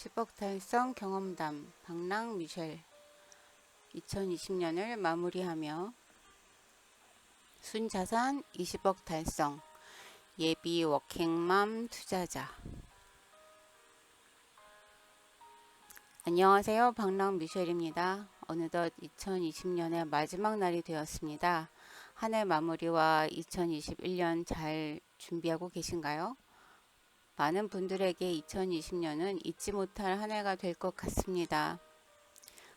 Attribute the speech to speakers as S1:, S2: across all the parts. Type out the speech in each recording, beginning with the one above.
S1: 10억 달성 경험담 박랑 미셸 2020년을 마무리하며 순자산 20억 달성 예비 워킹맘 투자자. 안녕하세요, 박랑 미셸입니다. 어느덧 2020년의 마지막 날이 되었습니다. 한 해 마무리와 2021년 잘 준비하고 계신가요? 많은 분들에게 2020년은 잊지 못할 한 해가 될 것 같습니다.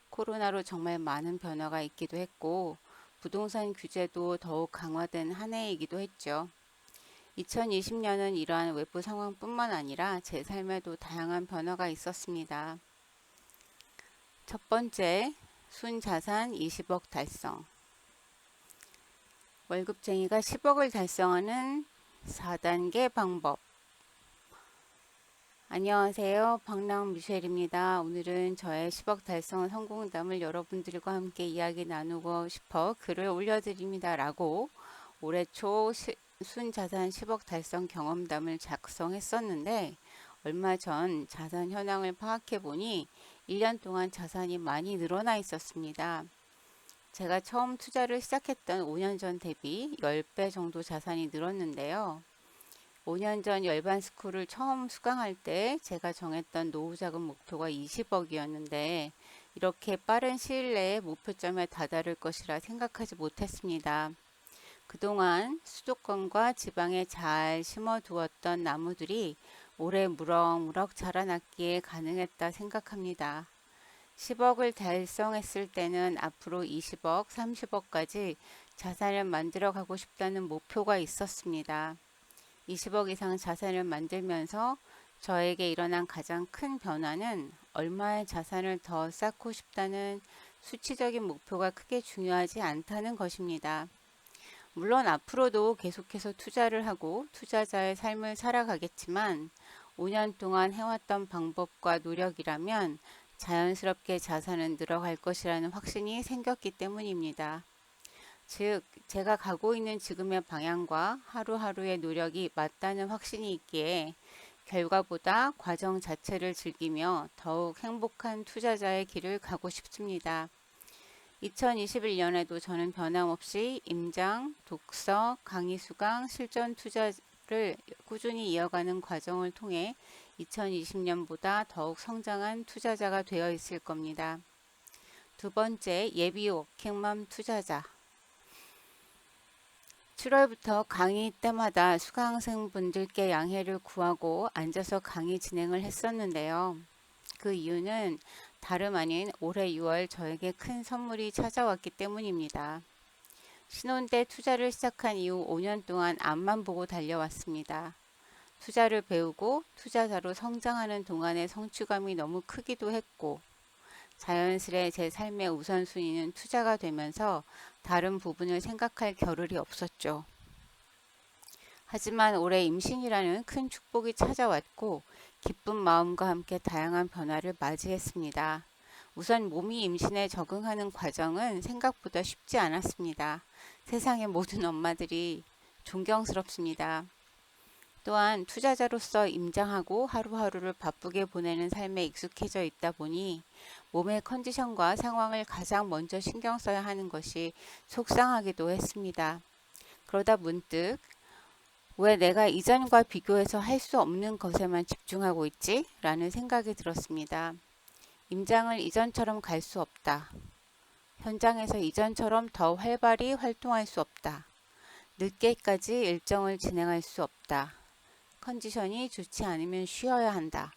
S1: 코로나로 정말 많은 변화가 있기도 했고 부동산 규제도 더욱 강화된 한 해이기도 했죠. 2020년은 이러한 외부 상황뿐만 아니라 제 삶에도 다양한 변화가 있었습니다. 첫 번째, 순자산 20억 달성. 월급쟁이가 10억을 달성하는 4단계 방법. 안녕하세요, 박랑 미셸입니다. 오늘은 저의 10억 달성 성공담을 여러분들과 함께 이야기 나누고 싶어 글을 올려드립니다 라고 올해 초 순자산 10억 달성 경험담을 작성했었는데, 얼마 전 자산 현황을 파악해 보니 1년 동안 자산이 많이 늘어나 있었습니다. 제가 처음 투자를 시작했던 5년 전 대비 10배 정도 자산이 늘었는데요. 5년 전 열반스쿨을 처음 수강할 때 제가 정했던 노후자금 목표가 20억이었는데 이렇게 빠른 시일 내에 목표점에 다다를 것이라 생각하지 못했습니다. 그동안 수도권과 지방에 잘 심어두었던 나무들이 올해 무럭무럭 자라났기에 가능했다 생각합니다. 10억을 달성했을 때는 앞으로 20억, 30억까지 자산을 만들어 가고 싶다는 목표가 있었습니다. 20억 이상 자산을 만들면서 저에게 일어난 가장 큰 변화는 얼마의 자산을 더 쌓고 싶다는 수치적인 목표가 크게 중요하지 않다는 것입니다. 물론 앞으로도 계속해서 투자를 하고 투자자의 삶을 살아가겠지만 5년 동안 해왔던 방법과 노력이라면 자연스럽게 자산은 늘어갈 것이라는 확신이 생겼기 때문입니다. 즉, 제가 가고 있는 지금의 방향과 하루하루의 노력이 맞다는 확신이 있기에 결과보다 과정 자체를 즐기며 더욱 행복한 투자자의 길을 가고 싶습니다. 2021년에도 저는 변함없이 임장, 독서, 강의 수강, 실전 투자를 꾸준히 이어가는 과정을 통해 2020년보다 더욱 성장한 투자자가 되어 있을 겁니다. 두 번째, 예비 워킹맘 투자자. 7월부터 강의 때마다 수강생분들께 양해를 구하고 앉아서 강의 진행을 했었는데요. 그 이유는 다름 아닌 올해 6월 저에게 큰 선물이 찾아왔기 때문입니다. 신혼 때 투자를 시작한 이후 5년 동안 앞만 보고 달려왔습니다. 투자를 배우고 투자자로 성장하는 동안의 성취감이 너무 크기도 했고 자연스레 제 삶의 우선순위는 투자가 되면서 다른 부분을 생각할 겨를이 없었죠. 하지만 올해 임신이라는 큰 축복이 찾아왔고 기쁜 마음과 함께 다양한 변화를 맞이했습니다. 우선 몸이 임신에 적응하는 과정은 생각보다 쉽지 않았습니다. 세상의 모든 엄마들이 존경스럽습니다. 또한 투자자로서 임장하고 하루하루를 바쁘게 보내는 삶에 익숙해져 있다 보니 몸의 컨디션과 상황을 가장 먼저 신경 써야 하는 것이 속상하기도 했습니다. 그러다 문득 왜 내가 이전과 비교해서 할 수 없는 것에만 집중하고 있지? 라는 생각이 들었습니다. 임장을 이전처럼 갈 수 없다. 현장에서 이전처럼 더 활발히 활동할 수 없다. 늦게까지 일정을 진행할 수 없다. 컨디션이 좋지 않으면 쉬어야 한다.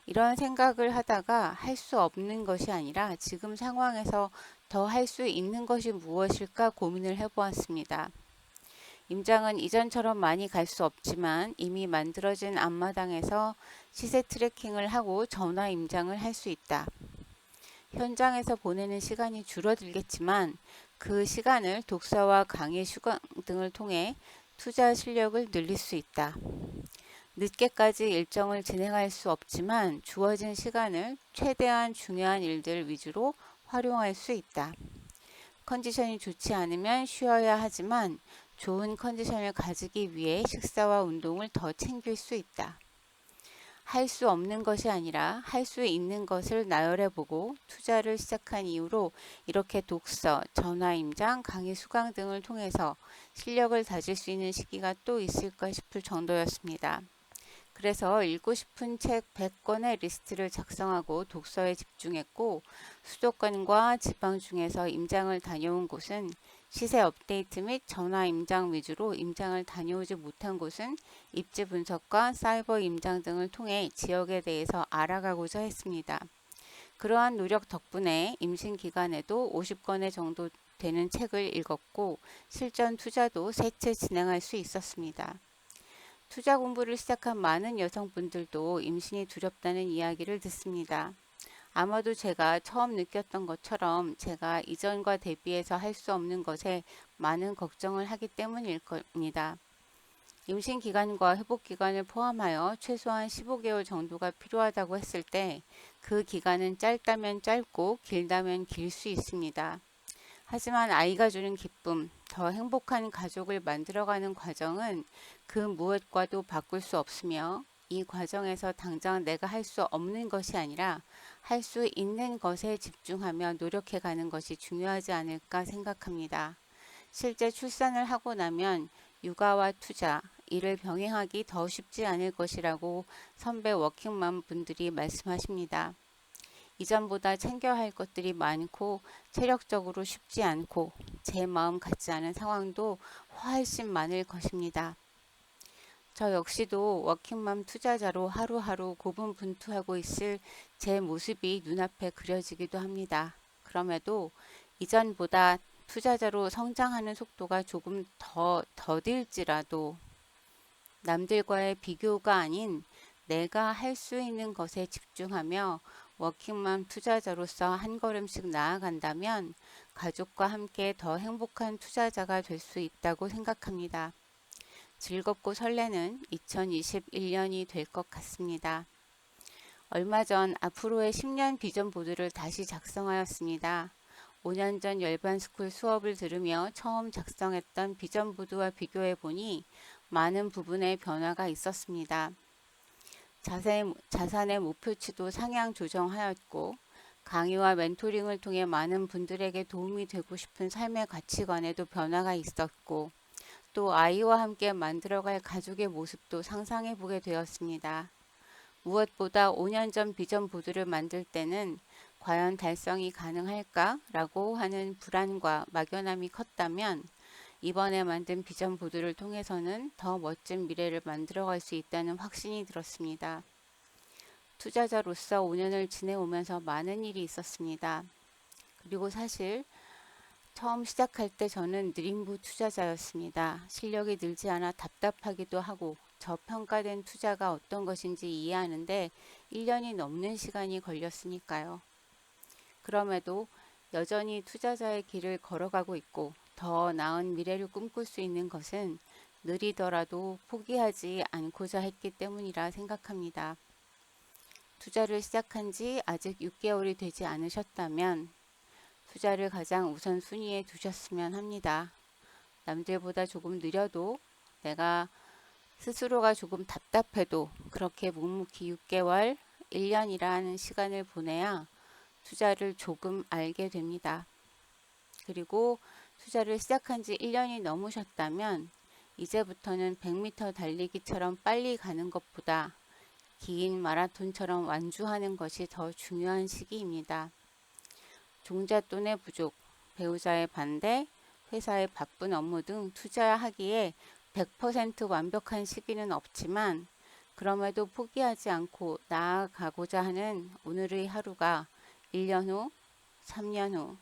S1: 이런 생각을 하다가 할 수 없는 것이 아니라 지금 상황에서 더 할 수 있는 것이 무엇일까 고민을 해보았습니다. 임장은 이전처럼 많이 갈 수 없지만 이미 만들어진 앞마당에서 시세 트래킹을 하고 전화 임장을 할 수 있다. 현장에서 보내는 시간이 줄어들겠지만 그 시간을 독서와 강의 수강 등을 통해 투자 실력을 늘릴 수 있다. 늦게까지 일정을 진행할 수 없지만 주어진 시간을 최대한 중요한 일들 위주로 활용할 수 있다. 컨디션이 좋지 않으면 쉬어야 하지만 좋은 컨디션을 가지기 위해 식사와 운동을 더 챙길 수 있다. 할 수 없는 것이 아니라 할 수 있는 것을 나열해보고 투자를 시작한 이후로 이렇게 독서, 전화임장, 강의 수강 등을 통해서 실력을 다질 수 있는 시기가 또 있을까 싶을 정도였습니다. 그래서 읽고 싶은 책 100권의 리스트를 작성하고 독서에 집중했고, 수도권과 지방 중에서 임장을 다녀온 곳은 시세 업데이트 및 전화 임장 위주로 임장을 다녀오지 못한 곳은 입지 분석과 사이버 임장 등을 통해 지역에 대해서 알아가고자 했습니다. 그러한 노력 덕분에 임신 기간에도 50권의 정도 되는 책을 읽었고 실전 투자도 3채 진행할 수 있었습니다. 투자 공부를 시작한 많은 여성분들도 임신이 두렵다는 이야기를 듣습니다. 아마도 제가 처음 느꼈던 것처럼 제가 이전과 대비해서 할 수 없는 것에 많은 걱정을 하기 때문일 겁니다. 임신 기간과 회복 기간을 포함하여 최소한 15개월 정도가 필요하다고 했을 때 그 기간은 짧다면 짧고 길다면 길 수 있습니다. 하지만 아이가 주는 기쁨, 더 행복한 가족을 만들어가는 과정은 그 무엇과도 바꿀 수 없으며 이 과정에서 당장 내가 할 수 없는 것이 아니라 할 수 있는 것에 집중하며 노력해가는 것이 중요하지 않을까 생각합니다. 실제 출산을 하고 나면 육아와 투자, 이를 병행하기 더 쉽지 않을 것이라고 선배 워킹맘 분들이 말씀하십니다. 이전보다 챙겨야 할 것들이 많고 체력적으로 쉽지 않고 제 마음 같지 않은 상황도 훨씬 많을 것입니다. 저 역시도 워킹맘 투자자로 하루하루 고군분투하고 있을 제 모습이 눈앞에 그려지기도 합니다. 그럼에도 이전보다 투자자로 성장하는 속도가 조금 더 더딜지라도 남들과의 비교가 아닌 내가 할 수 있는 것에 집중하며 워킹맘 투자자로서 한 걸음씩 나아간다면 가족과 함께 더 행복한 투자자가 될 수 있다고 생각합니다. 즐겁고 설레는 2021년이 될 것 같습니다. 얼마 전 앞으로의 10년 비전 보드를 다시 작성하였습니다. 5년 전 열반스쿨 수업을 들으며 처음 작성했던 비전 보드와 비교해 보니 많은 부분에 변화가 있었습니다. 자산의 목표치도 상향 조정하였고 강의와 멘토링을 통해 많은 분들에게 도움이 되고 싶은 삶의 가치관에도 변화가 있었고 또 아이와 함께 만들어갈 가족의 모습도 상상해 보게 되었습니다. 무엇보다 5년 전 비전 보드를 만들 때는 과연 달성이 가능할까? 라고 하는 불안과 막연함이 컸다면 이번에 만든 비전 보드를 통해서는 더 멋진 미래를 만들어갈 수 있다는 확신이 들었습니다. 투자자로서 5년을 지내오면서 많은 일이 있었습니다. 그리고 사실 처음 시작할 때 저는 느림부 투자자였습니다. 실력이 늘지 않아 답답하기도 하고 저평가된 투자가 어떤 것인지 이해하는데 1년이 넘는 시간이 걸렸으니까요. 그럼에도 여전히 투자자의 길을 걸어가고 있고 더 나은 미래를 꿈꿀 수 있는 것은 느리더라도 포기하지 않고자 했기 때문이라 생각합니다. 투자를 시작한 지 아직 6개월이 되지 않으셨다면 투자를 가장 우선순위에 두셨으면 합니다. 남들보다 조금 느려도 내가 스스로가 조금 답답해도 그렇게 묵묵히 6개월, 1년이라는 시간을 보내야 투자를 조금 알게 됩니다. 그리고 투자를 시작한 지 1년이 넘으셨다면 이제부터는 100m 달리기처럼 빨리 가는 것보다 긴 마라톤처럼 완주하는 것이 더 중요한 시기입니다. 종잣돈의 부족, 배우자의 반대, 회사의 바쁜 업무 등 투자하기에 100% 완벽한 시기는 없지만 그럼에도 포기하지 않고 나아가고자 하는 오늘의 하루가 1년 후, 3년 후,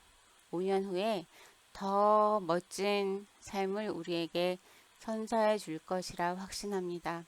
S1: 5년 후에 더 멋진 삶을 우리에게 선사해 줄 것이라 확신합니다.